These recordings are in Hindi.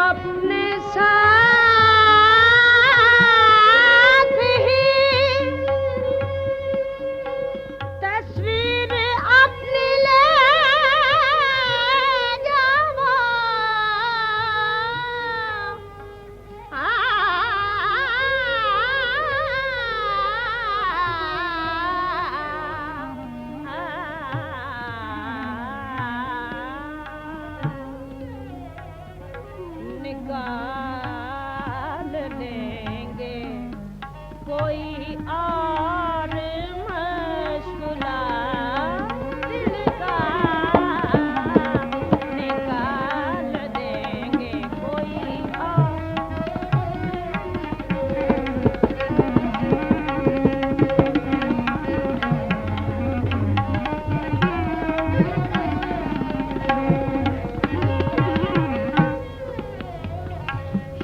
अपने साथ ही तस्वीर अपनी ले जावा। निकाल लेंगे कोई और मशगूला दिल का, निकाल देंगे कोई और।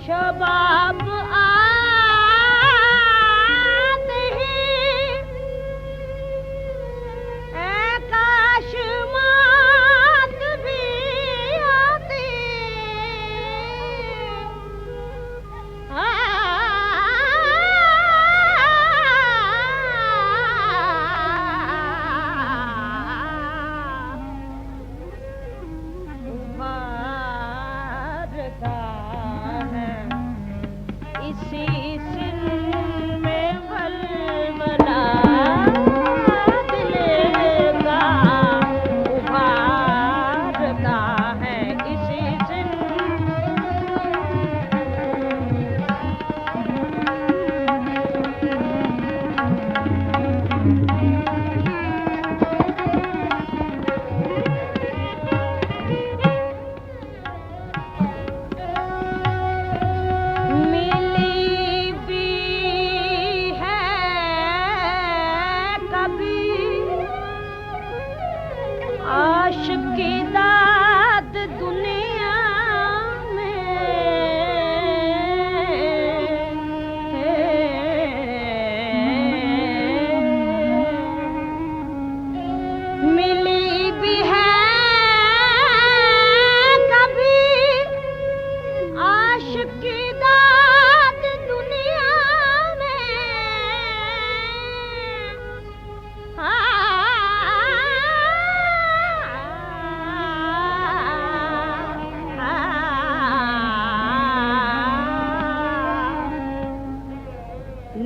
शबाब आते ही काश मात भी आती। उभारता है इसी सिल में वलवला दिल का, उभारता है इसी सिल। मिली भी है कभी आशिकी दाद दुनिया में। मिली भी है कभी आशिकी दाद दुनिया में।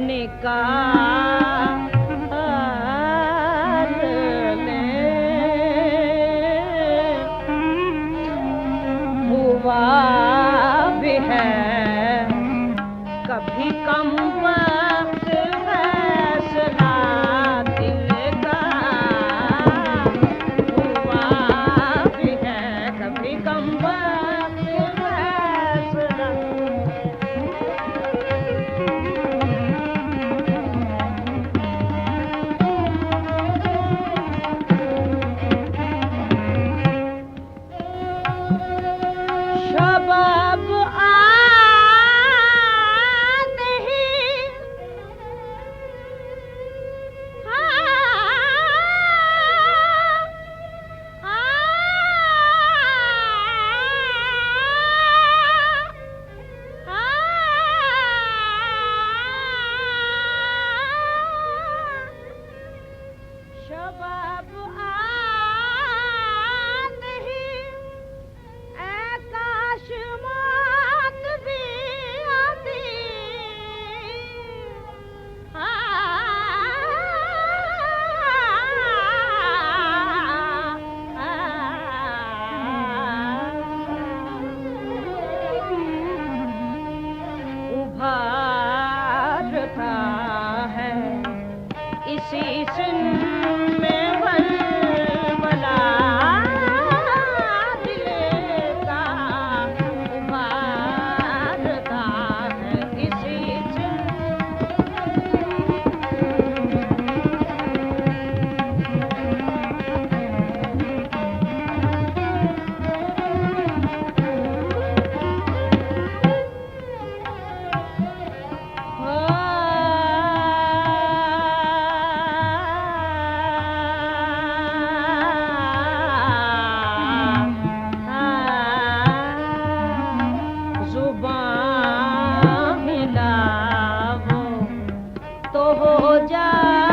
निकाल ले हुआ भी है कभी कम वक्त फैसला दिल का, हुआ भी है कभी कम वक्त फैसला। शबाब आते ही तो हो जा